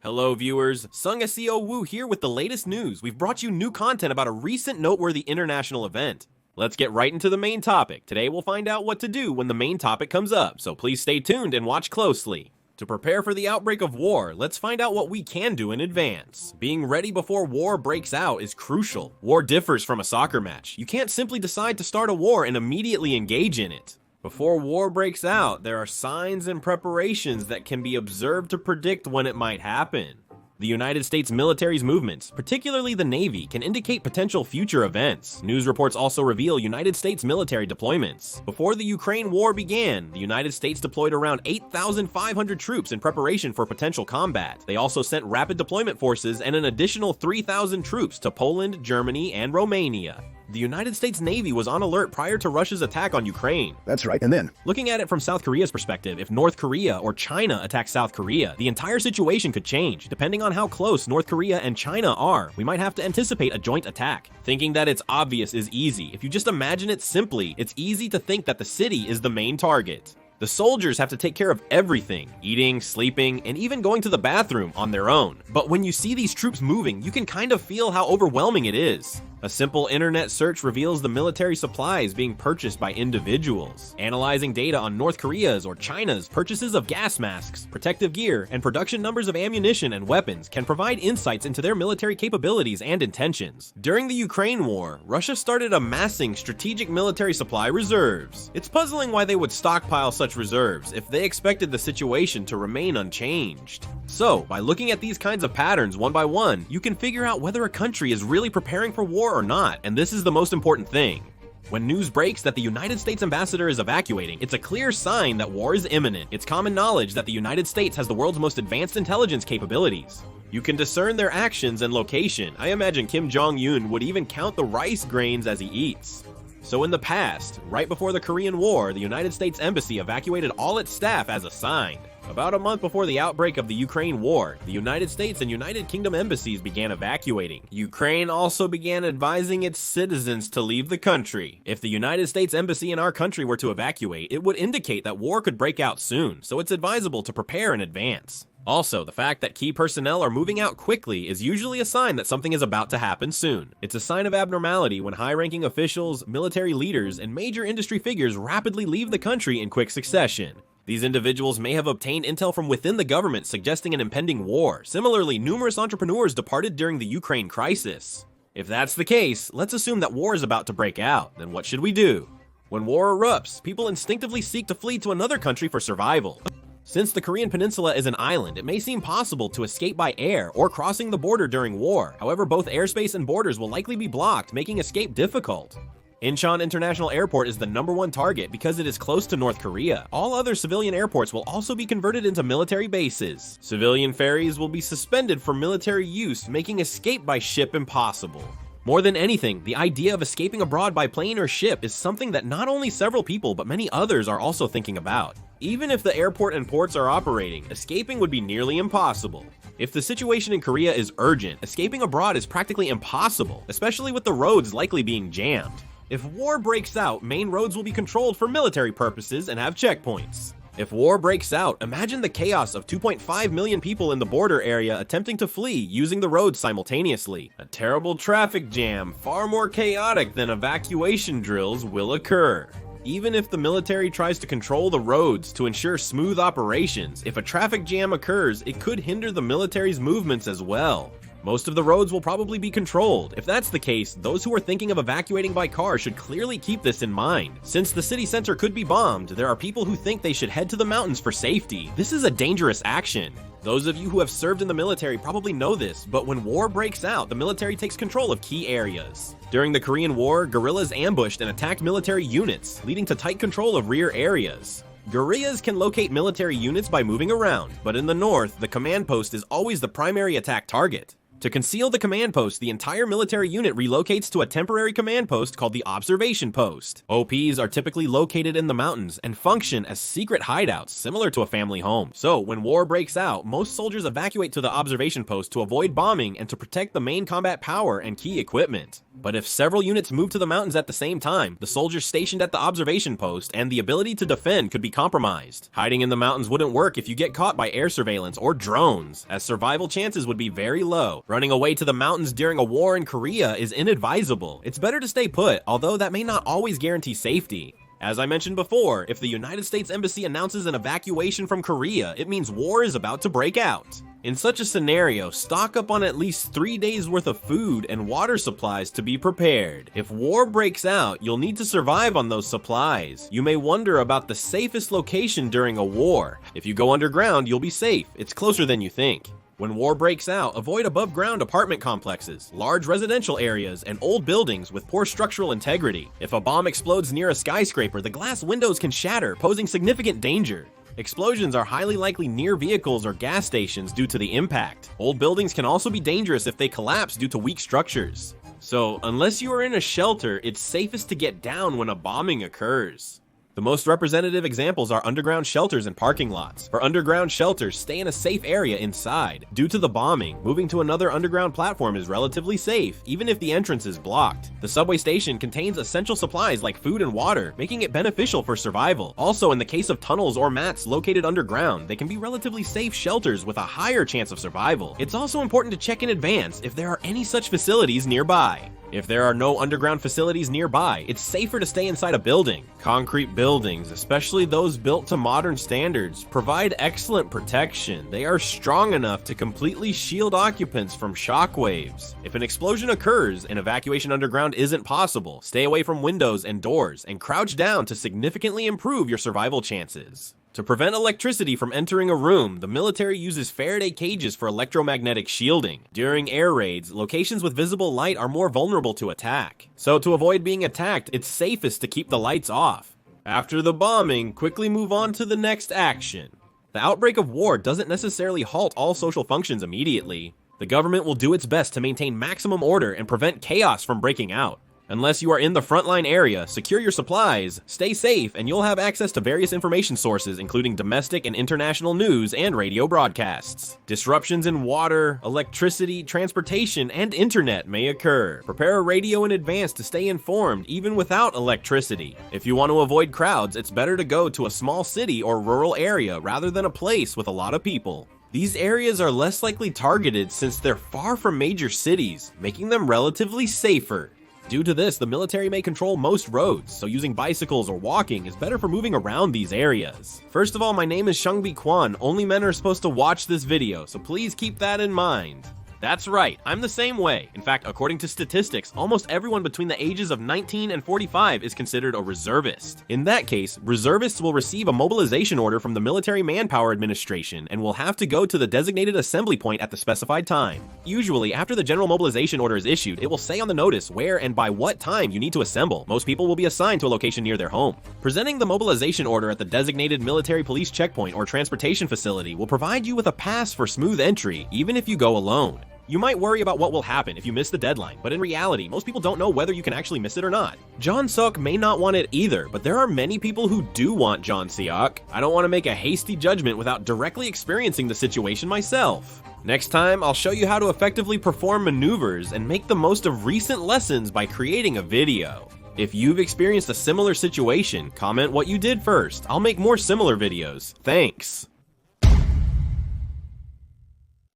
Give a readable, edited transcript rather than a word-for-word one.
Hello viewers, Sung SEO Woo here with the latest news. We've brought you new content about a recent noteworthy international event. Let's get right into the main topic. Today we'll find out what to do when the main topic comes up, so please stay tuned and watch closely. To prepare for the outbreak of war, let's find out what we can do in advance. Being ready before war breaks out is crucial. War differs from a soccer match. You can't simply decide to start a war and immediately engage in it. Before war breaks out, there are signs and preparations that can be observed to predict when it might happen. The United States military's movements, particularly the Navy, can indicate potential future events. News reports also reveal United States military deployments. Before the Ukraine war began, the United States deployed around 8,500 troops in preparation for potential combat. They also sent rapid deployment forces and an additional 3,000 troops to Poland, Germany, and Romania. The United States Navy was on alert prior to Russia's attack on Ukraine. That's right, and then? Looking at it from South Korea's perspective, if North Korea or China attacks South Korea, the entire situation could change. Depending on how close North Korea and China are, we might have to anticipate a joint attack. Thinking that it's obvious is easy. If you just imagine it simply, it's easy to think that the city is the main target. The soldiers have to take care of everything, eating, sleeping, and even going to the bathroom on their own. But when you see these troops moving, you can kind of feel how overwhelming it is. A simple internet search reveals the military supplies being purchased by individuals. Analyzing data on North Korea's or China's purchases of gas masks, protective gear, and production numbers of ammunition and weapons can provide insights into their military capabilities and intentions. During the Ukraine war, Russia started amassing strategic military supply reserves. It's puzzling why they would stockpile such reserves if they expected the situation to remain unchanged. So, by looking at these kinds of patterns one by one, you can figure out whether a country is really preparing for war or not, and this is the most important thing. When news breaks that the United States ambassador is evacuating, it's a clear sign that war is imminent. It's common knowledge that the United States has the world's most advanced intelligence capabilities. You can discern their actions and location. I imagine Kim Jong-un would even count the rice grains as he eats. So in the past, right before the Korean War, the United States Embassy evacuated all its staff as assigned. About a month before the outbreak of the Ukraine war, the United States and United Kingdom embassies began evacuating. Ukraine also began advising its citizens to leave the country. If the United States Embassy in our country were to evacuate, it would indicate that war could break out soon, so it's advisable to prepare in advance. Also, the fact that key personnel are moving out quickly is usually a sign that something is about to happen soon. It's a sign of abnormality when high-ranking officials, military leaders, and major industry figures rapidly leave the country in quick succession. These individuals may have obtained intel from within the government suggesting an impending war. Similarly, numerous entrepreneurs departed during the Ukraine crisis. If that's the case, let's assume that war is about to break out. Then what should we do? When war erupts, people instinctively seek to flee to another country for survival. Since the Korean Peninsula is an island, it may seem possible to escape by air or crossing the border during war. However, both airspace and borders will likely be blocked, making escape difficult. Incheon International Airport is the #1 target because it is close to North Korea. All other civilian airports will also be converted into military bases. Civilian ferries will be suspended for military use, making escape by ship impossible. More than anything, the idea of escaping abroad by plane or ship is something that not only several people but many others are also thinking about. Even if the airport and ports are operating, escaping would be nearly impossible. If the situation in Korea is urgent, escaping abroad is practically impossible, especially with the roads likely being jammed. If war breaks out, main roads will be controlled for military purposes and have checkpoints. If war breaks out, imagine the chaos of 2.5 million people in the border area attempting to flee using the roads simultaneously. A terrible traffic jam, far more chaotic than evacuation drills, will occur. Even if the military tries to control the roads to ensure smooth operations, if a traffic jam occurs, it could hinder the military's movements as well. Most of the roads will probably be controlled. If that's the case, those who are thinking of evacuating by car should clearly keep this in mind. Since the city center could be bombed, there are people who think they should head to the mountains for safety. This is a dangerous action. Those of you who have served in the military probably know this, but when war breaks out, the military takes control of key areas. During the Korean War, guerrillas ambushed and attacked military units, leading to tight control of rear areas. Guerrillas can locate military units by moving around, but in the north, the command post is always the primary attack target. To conceal the command post, the entire military unit relocates to a temporary command post called the observation post. OPs are typically located in the mountains and function as secret hideouts, similar to a family home. So, when war breaks out, most soldiers evacuate to the observation post to avoid bombing and to protect the main combat power and key equipment. But if several units move to the mountains at the same time, the soldiers stationed at the observation post and the ability to defend could be compromised. Hiding in the mountains wouldn't work if you get caught by air surveillance or drones, as survival chances would be very low. Running away to the mountains during a war in Korea is inadvisable. It's better to stay put, although that may not always guarantee safety. As I mentioned before, if the United States Embassy announces an evacuation from Korea, it means war is about to break out. In such a scenario, stock up on at least 3 days worth of food and water supplies to be prepared. If war breaks out, you'll need to survive on those supplies. You may wonder about the safest location during a war. If you go underground, you'll be safe. It's closer than you think. When war breaks out, avoid above-ground apartment complexes, large residential areas, and old buildings with poor structural integrity. If a bomb explodes near a skyscraper, the glass windows can shatter, posing significant danger. Explosions are highly likely near vehicles or gas stations due to the impact. Old buildings can also be dangerous if they collapse due to weak structures. So, unless you are in a shelter, it's safest to get down when a bombing occurs. The most representative examples are underground shelters and parking lots. For underground shelters, stay in a safe area inside. Due to the bombing, moving to another underground platform is relatively safe, even if the entrance is blocked. The subway station contains essential supplies like food and water, making it beneficial for survival. Also, in the case of tunnels or mats located underground, they can be relatively safe shelters with a higher chance of survival. It's also important to check in advance if there are any such facilities nearby. If there are no underground facilities nearby, it's safer to stay inside a building. Concrete buildings, especially those built to modern standards, provide excellent protection. They are strong enough to completely shield occupants from shockwaves. If an explosion occurs, an evacuation underground isn't possible. Stay away from windows and doors, and crouch down to significantly improve your survival chances. To prevent electricity from entering a room, the military uses Faraday cages for electromagnetic shielding. During air raids, locations with visible light are more vulnerable to attack. So to avoid being attacked, it's safest to keep the lights off. After the bombing, quickly move on to the next action. The outbreak of war doesn't necessarily halt all social functions immediately. The government will do its best to maintain maximum order and prevent chaos from breaking out. Unless you are in the frontline area, secure your supplies, stay safe, and you'll have access to various information sources including domestic and international news and radio broadcasts. Disruptions in water, electricity, transportation, and internet may occur. Prepare a radio in advance to stay informed even without electricity. If you want to avoid crowds, it's better to go to a small city or rural area rather than a place with a lot of people. These areas are less likely targeted since they're far from major cities, making them relatively safer. Due to this, the military may control most roads, so using bicycles or walking is better for moving around these areas. First of all, my name is Shungbi Kwan. Only men are supposed to watch this video, so please keep that in mind. That's right, I'm the same way. In fact, according to statistics, almost everyone between the ages of 19 and 45 is considered a reservist. In that case, reservists will receive a mobilization order from the Military Manpower Administration and will have to go to the designated assembly point at the specified time. Usually, after the general mobilization order is issued, it will say on the notice where and by what time you need to assemble. Most people will be assigned to a location near their home. Presenting the mobilization order at the designated military police checkpoint or transportation facility will provide you with a pass for smooth entry, even if you go alone. You might worry about what will happen if you miss the deadline, but in reality, most people don't know whether you can actually miss it or not. John Seok may not want it either, but there are many people who do want John Seok. I don't want to make a hasty judgment without directly experiencing the situation myself. Next time, I'll show you how to effectively perform maneuvers and make the most of recent lessons by creating a video. If you've experienced a similar situation, comment what you did first. I'll make more similar videos. Thanks.